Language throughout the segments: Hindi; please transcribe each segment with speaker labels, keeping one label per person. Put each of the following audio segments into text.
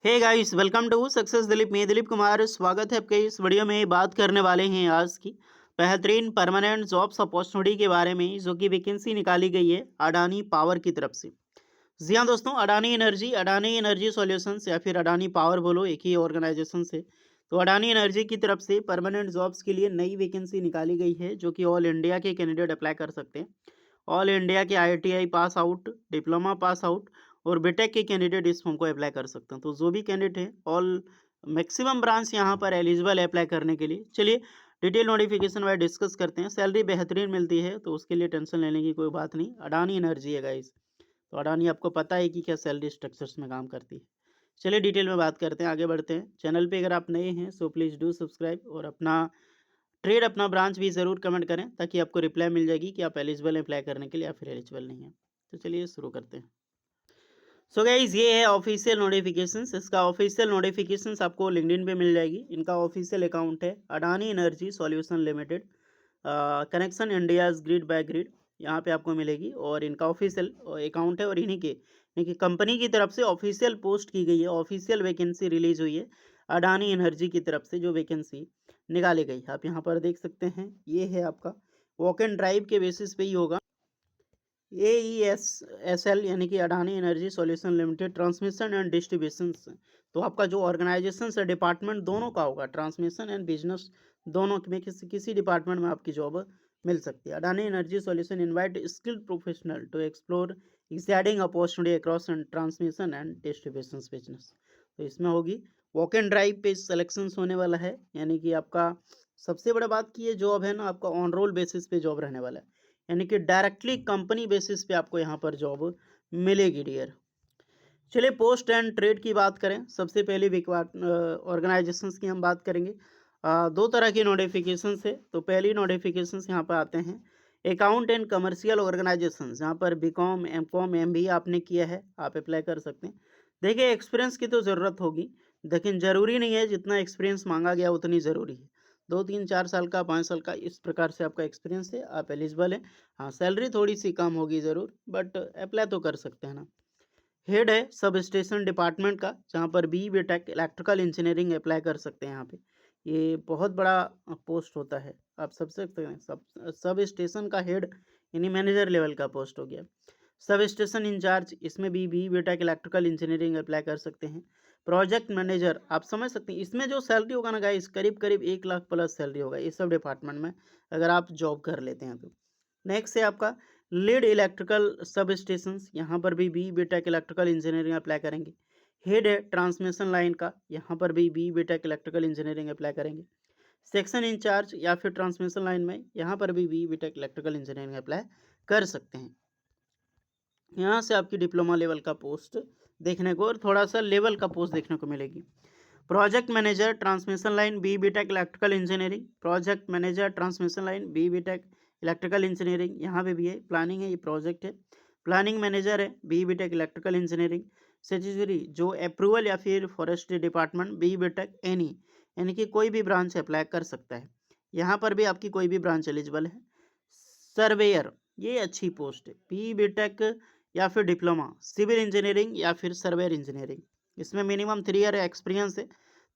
Speaker 1: Hey guys, welcome to success Dilip. मैं दिलीप कुमार स्वागत है आपके इस वीडियो में। बात करने वाले हैं आज की बेहतरीन परमानेंट जॉब्स अपॉर्चुनिटी के बारे में, जो कि वैकेंसी निकाली गई है अडानी पावर की तरफ से। जी हाँ दोस्तों, अडानी एनर्जी सॉल्यूशंस या फिर अडानी पावर बोलो, एक ही ऑर्गेनाइजेशन से। तो अडानी एनर्जी की तरफ से परमानेंट जॉब्स के लिए नई वैकेंसी निकाली गई है, जो कि ऑल इंडिया के कैंडिडेट अप्लाई कर सकते हैं। ऑल इंडिया के ITI pass out, diploma pass out और बीटेक के कैंडिडेट इस फॉर्म को अप्लाई कर सकते हैं। तो जो भी कैंडिडेट है, ऑल मैक्सिमम ब्रांच यहाँ पर एलिजिबल है अप्लाई करने के लिए। चलिए डिटेल नोटिफिकेशन वाइज डिस्कस करते हैं। सैलरी बेहतरीन मिलती है, तो उसके लिए टेंशन लेने की कोई बात नहीं। अडानी एनर्जी है गाइस, तो अडानी आपको पता है कि क्या सैलरी स्ट्रक्चर्स में काम करती है। चलिए डिटेल में बात करते हैं, आगे बढ़ते हैं। चैनल पे अगर आप नए हैं सो प्लीज़ डू सब्सक्राइब और अपना ब्रांच भी ज़रूर कमेंट करें, ताकि आपको रिप्लाई मिल जाएगी कि आप एलिजिबल हैं अप्लाई करने के लिए या फिर एलिजिबल नहीं है। तो चलिए शुरू करते हैं। सो गाइज, ये है ऑफिशियल नोटिफिकेशंस। इसका ऑफिशियल नोटिफिकेशंस आपको लिंक्डइन पे मिल जाएगी। इनका ऑफिशियल अकाउंट है Adani energy solution limited, connection India's grid by grid, यहाँ पे आपको मिलेगी। और इनका ऑफिशियल अकाउंट है और इन्हीं की कंपनी की तरफ से ऑफिशियल पोस्ट की गई है, ऑफिशियल वैकेंसी रिलीज हुई है अडानी एनर्जी की तरफ से, जो वैकेंसी निकाली गई आप यहाँ पर देख सकते हैं। ये है आपका वॉक एंड ड्राइव के बेसिस पे ही होगा। AESL यानी कि Adani energy solution limited, transmission and distribution. तो आपका जो ऑर्गेनाइजेशन है, डिपार्टमेंट दोनों का होगा, ट्रांसमिशन एंड बिजनेस दोनों में किसी डिपार्टमेंट में आपकी जॉब मिल सकती है। Adani energy solution invite skilled professional to explore exciting opportunity across transmission and distribution business. तो इसमें होगी वॉक एंड ड्राइव पे सिलेक्शन होने वाला है, यानी कि आपका सबसे बड़ा बात की ये जॉब है ना, आपका ऑन रोल बेसिस पे जॉब रहने वाला है, यानी कि डायरेक्टली कंपनी बेसिस पे आपको यहाँ पर जॉब मिलेगी डियर। चलिए पोस्ट एंड ट्रेड की बात करें। सबसे पहले ऑर्गेनाइजेशंस की हम बात करेंगे। दो तरह की नोटिफिकेशंस है। तो पहली नोटिफिकेशंस यहाँ पर आते हैं अकाउंट एंड कमर्शियल ऑर्गेनाइजेशंस। यहाँ पर बीकॉम, एमकॉम, एमबीए आपने किया है, आप अप्लाई कर सकते हैं। देखिए एक्सपीरियंस की तो ज़रूरत होगी, लेकिन ज़रूरी नहीं है जितना एक्सपीरियंस मांगा गया उतनी ज़रूरी है। 2 3 4 साल का, 5 साल का, इस प्रकार से आपका एक्सपीरियंस है, आप एलिजिबल हैं। हाँ, सैलरी थोड़ी सी कम होगी ज़रूर, बट अप्लाई तो कर सकते हैं ना। हेड है सब स्टेशन डिपार्टमेंट का, जहाँ पर BTech इलेक्ट्रिकल इंजीनियरिंग अप्लाई कर सकते हैं यहाँ पे। ये बहुत बड़ा पोस्ट होता है, आप सब सकते हैं। सब स्टेशन का हेड यानी मैनेजर लेवल का पोस्ट हो गया। सब स्टेशन इंचार्ज, इसमें भी BTech इलेक्ट्रिकल इंजीनियरिंग अप्लाई कर सकते हैं। प्रोजेक्ट मैनेजर, आप समझ सकते हैं इसमें जो सैलरी होगा ना गाइस, करीब करीब 1 लाख प्लस सैलरी होगा इस सब डिपार्टमेंट में, अगर आप जॉब कर लेते हैं तो। नेक्स्ट है आपका लीड इलेक्ट्रिकल सब स्टेशन, यहाँ पर भी BTech इलेक्ट्रिकल इंजीनियरिंग अप्लाई करेंगे। हेड है ट्रांसमिशन लाइन का, यहाँ पर भी BTech इलेक्ट्रिकल इंजीनियरिंग अप्लाई करेंगे। सेक्शन इंचार्ज या फिर ट्रांसमिशन लाइन में, यहाँ पर भी BTech इलेक्ट्रिकल इंजीनियरिंग अप्लाई कर सकते हैं। यहाँ से आपकी डिप्लोमा लेवल का पोस्ट देखने को और थोड़ा सा लेवल का पोस्ट देखने को मिलेगी। Project manager transmission line, BTech electrical engineering. Project manager transmission line, BTech electrical engineering, यहाँ पे भी है। प्लानिंग है, ये प्रोजेक्ट है। प्लानिंग मैनेजर है, BTech इलेक्ट्रिकल इंजीनियरिंग। सेचुरी जो अप्रूवल या फिर फॉरेस्ट्री डिपार्टमेंट, BTech एनी, यानी कि कोई भी ब्रांच अप्लाई कर सकता है। यहाँ पर भी आपकी कोई भी ब्रांच एलिजिबल है। सर्वेयर, ये अच्छी पोस्ट है, BTech या फिर डिप्लोमा सिविल इंजीनियरिंग या फिर सर्वेयर इंजीनियरिंग। इसमें मिनिमम 3 ईयर एक्सपीरियंस है,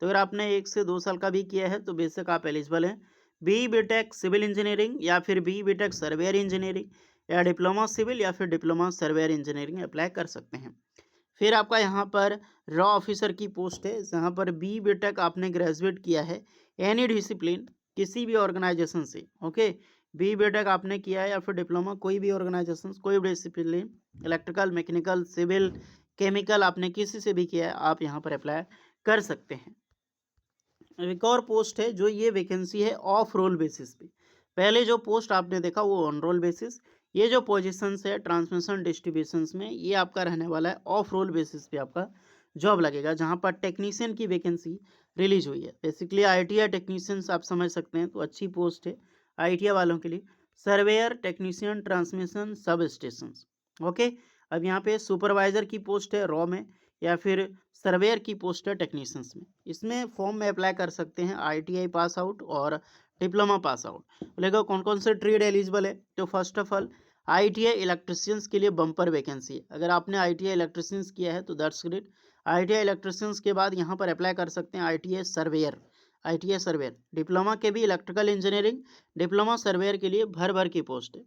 Speaker 1: तो अगर आपने 1 से 2 साल का भी किया है तो बेशक आप एलिजिबल हैं। BTech सिविल इंजीनियरिंग या फिर BTech सर्वेयर इंजीनियरिंग, या डिप्लोमा सिविल या फिर डिप्लोमा सर्वेयर इंजीनियरिंग अप्लाई कर सकते हैं। फिर आपका यहाँ पर रॉ ऑफिसर की पोस्ट है, जहाँ पर BTech आपने ग्रेजुएट किया है एनी डिसिप्लिन, किसी भी ऑर्गेनाइजेशन से। ओके, BTech आपने किया है या फिर डिप्लोमा कोई भी ऑर्गेनाइजेशन, कोई भी discipline, electrical, mechanical, civil, chemical, आपने किसी से भी किया है, आप यहाँ पर अप्लाई कर सकते हैं। एक और पोस्ट है जो ये वैकेंसी है ऑफ रोल बेसिस पे। पहले जो पोस्ट आपने देखा वो ऑन रोल बेसिस, ये जो पोजीशंस है ट्रांसमिशन डिस्ट्रीब्यूशंस में, ये आपका रहने वाला है ऑफ रोल बेसिस पे आपका जॉब लगेगा, जहाँ पर टेक्नीशियन की वैकेंसी रिलीज हुई है। बेसिकली ITI टेक्नीशियंस आप समझ सकते हैं, तो अच्छी पोस्ट है ITI वालों के लिए। Surveyor, technician, transmission, sub station. Okay, अब यहाँ पे सुपरवाइजर की पोस्ट है रॉ में, या फिर सर्वेयर की पोस्ट है टेक्नीशियंस में। इसमें फॉर्म में अप्लाई कर सकते हैं ITI पास आउट और डिप्लोमा पास आउट। बोलेगा कौन कौन से ट्रेड एलिजिबल है, तो first of all ITI electricians के लिए बम्पर वैकेंसी है। अगर आपने ITI इलेक्ट्रिशियंस किया है तो दैट्स ग्रेट, ITI इलेक्ट्रिशियंस के बाद यहाँ पर अप्लाई कर सकते हैं ITI surveyor. ITI surveyor diploma के भी इलेक्ट्रिकल इंजीनियरिंग डिप्लोमा सर्वेयर के लिए भर भर की पोस्ट है।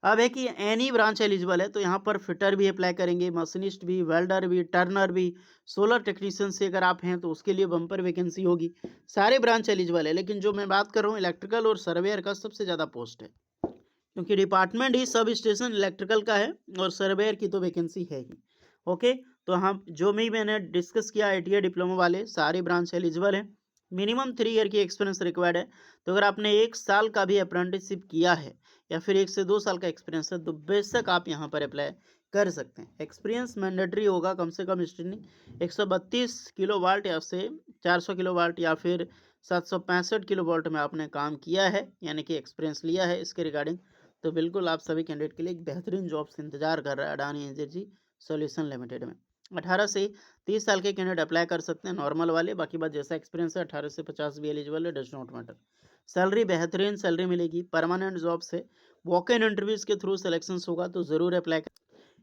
Speaker 1: अब है कि एनी ब्रांच एलिजिबल है, तो यहाँ पर फिटर भी अप्लाई करेंगे, मशीनिस्ट भी, वेल्डर भी, टर्नर भी, सोलर टेक्नीशियन से अगर आप हैं तो उसके लिए बम्पर वैकेंसी होगी। सारे ब्रांच एलिजिबल है, लेकिन जो मैं बात कर रहा हूँ इलेक्ट्रिकल और सर्वेयर का सबसे ज़्यादा पोस्ट है, क्योंकि डिपार्टमेंट ही सब स्टेशन इलेक्ट्रिकल का है और सर्वेयर की तो वैकेंसी है ही। ओके, तो हम जो भी मैंने डिस्कस किया ITI डिप्लोमा वाले सारे ब्रांच एलिजिबल हैं। मिनिमम 3 ईयर की एक्सपीरियंस रिक्वायर्ड है, तो अगर आपने 1 साल का भी अप्रेंटिसशिप किया है या फिर 1 से 2 साल का एक्सपीरियंस है तो बेशक आप यहाँ पर अप्लाई कर सकते हैं। एक्सपीरियंस मैंडेटरी होगा, कम से कम स्टैंडिंग 132 किलो वाल्ट या से 400 किलो वाल्ट या फिर 765 किलो वाल्ट में आपने काम किया है, यानी कि एक्सपीरियंस लिया है इसके रिगार्डिंग, तो बिल्कुल आप सभी कैंडिडेट के लिए एक बेहतरीन जॉब से इंतजार कर रहा है अडानी एनर्जी सॉल्यूशन लिमिटेड में। 18 से 30 साल के कैंडिडेट अप्लाई कर सकते हैं, नॉर्मल वाले, बाकी बात जैसा एक्सपीरियंस है 18 से 50 भी एलिजिबल है, डज नॉट मैटर। सैलरी बेहतरीन सैलरी मिलेगी, परमानेंट जॉब से वॉक इन इंटरव्यूज के थ्रू सिलेक्शन होगा, तो ज़रूर अप्लाई कर।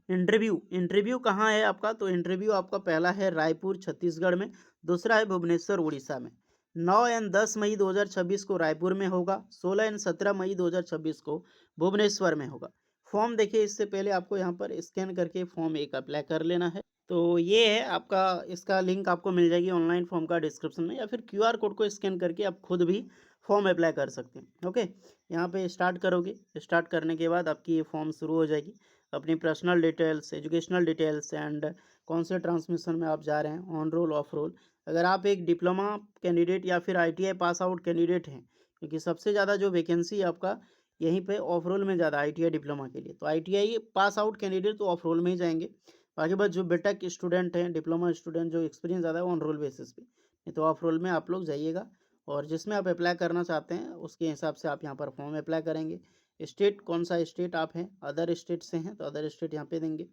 Speaker 1: इंटरव्यू कहाँ है आपका, तो इंटरव्यू आपका पहला है रायपुर छत्तीसगढ़ में, दूसरा है भुवनेश्वर उड़ीसा में। 9 एंड 10 मई 2026 को रायपुर में होगा, 16 एंड 17 मई 2026 को भुवनेश्वर में होगा। फॉर्म देखिए, इससे पहले आपको यहाँ पर स्कैन करके फॉर्म एक अप्लाई कर लेना है। तो ये है आपका, इसका लिंक आपको मिल जाएगी ऑनलाइन फॉर्म का डिस्क्रिप्शन में, या फिर QR कोड को स्कैन करके आप खुद भी फॉर्म अप्लाई कर सकते हैं। ओके, यहाँ पे स्टार्ट करोगे, स्टार्ट करने के बाद आपकी ये फॉर्म शुरू हो जाएगी। अपनी personal details, educational details and कौन से ट्रांसमिशन में आप जा रहे हैं, ऑन रोल ऑफ रोल। अगर आप एक डिप्लोमा कैंडिडेट या फिर ITI पास आउट कैंडिडेट हैं, क्योंकि सबसे ज़्यादा जो वैकेंसी आपका यहीं पे ऑफ रोल में ज़्यादा ITI डिप्लोमा के लिए, तो ITI पास आउट कैंडिडेट तो ऑफ रोल में ही जाएंगे। बाकी बात जो बीटेक स्टूडेंट हैं, डिप्लोमा स्टूडेंट, जो एक्सपीरियंस ज़्यादा है ऑन रोल बेसिस पे, नहीं तो ऑफ रोल में आप लोग जाइएगा। और जिसमें आप अप्लाई करना चाहते हैं उसके हिसाब से आप यहाँ पर फॉर्म अप्लाई करेंगे। स्टेट, कौन सा स्टेट आप हैं, अदर स्टेट से हैं तो अदर स्टेट यहाँ पे देंगे।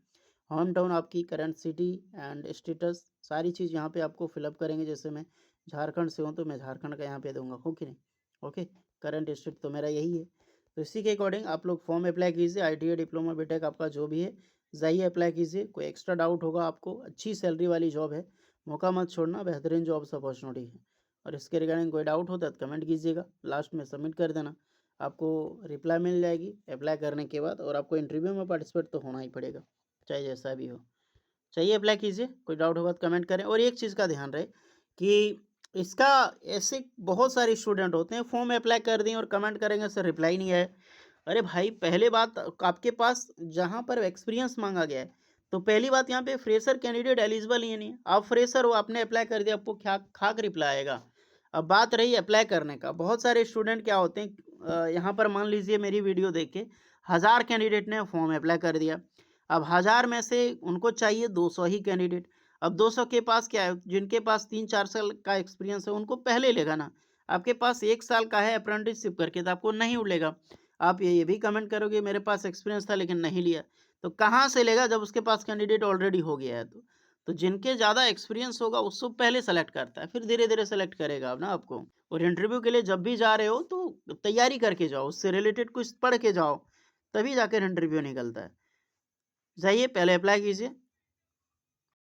Speaker 1: होम टाउन आपकी, करंट सिटी एंड स्टेटस, सारी चीज़ यहाँ पे आपको फिलअप करेंगे। जैसे मैं झारखंड से हूँ तो मैं झारखंड का यहाँ पे दूंगा, हो कि नहीं। ओके, करंट स्टेट तो मेरा यही है, तो इसी के अकॉर्डिंग आप लोग फॉर्म अप्लाई कीजिए। ITI डिप्लोमा बीटेक आपका जो भी है जाइए अप्लाई कीजिए। कोई एक्स्ट्रा डाउट होगा आपको, अच्छी सैलरी वाली जॉब है, मौका मत छोड़ना, बेहतरीन जॉब अपॉर्चुनिटी है। और इसके रिगार्डिंग कोई डाउट होता है तो कमेंट कीजिएगा, लास्ट में सबमिट कर देना, आपको रिप्लाई मिल जाएगी अप्लाई करने के बाद। और आपको इंटरव्यू में पार्टिसिपेट तो होना ही पड़ेगा, चाहे जैसा भी हो। चाहिए अप्लाई कीजिए, कोई डाउट होगा तो कमेंट करें। और एक चीज़ का ध्यान रहे कि इसका, ऐसे बहुत सारे स्टूडेंट होते हैं फॉर्म अप्लाई कर दें और कमेंट करेंगे सर रिप्लाई नहीं आया। अरे भाई, पहले बात आपके पास जहाँ पर एक्सपीरियंस मांगा गया है, तो पहली बात यहाँ पे फ्रेशर कैंडिडेट एलिजिबल ही नहीं है। आप फ्रेशर हो, आपने अप्लाई कर दिया, आपको क्या खाक रिप्लाई आएगा। अब बात रही अप्लाई करने का, बहुत सारे स्टूडेंट क्या होते हैं, यहाँ पर मान लीजिए मेरी वीडियो देख के 1000 कैंडिडेट ने फॉर्म अप्लाई कर दिया। अब 1000 में से उनको चाहिए 200 ही कैंडिडेट। अब 200 के पास क्या है, जिनके पास 3-4 साल का एक्सपीरियंस है उनको पहले लेगा ना। आपके पास 1 साल का है अप्रेंटिसशिप करके, तो आपको नहीं उड़ेगा। आप ये भी कमेंट करोगे मेरे पास एक्सपीरियंस था लेकिन नहीं लिया, तो कहाँ से लेगा जब उसके पास कैंडिडेट ऑलरेडी हो गया है। तो जिनके ज़्यादा एक्सपीरियंस होगा उसको पहले सेलेक्ट करता है, फिर धीरे धीरे सेलेक्ट करेगा अब ना आपको। और इंटरव्यू के लिए जब भी जा रहे हो तो तैयारी करके जाओ, उससे रिलेटेड कुछ पढ़ के जाओ, तभी जाकर इंटरव्यू निकलता है। जाइए पहले अप्लाई कीजिए।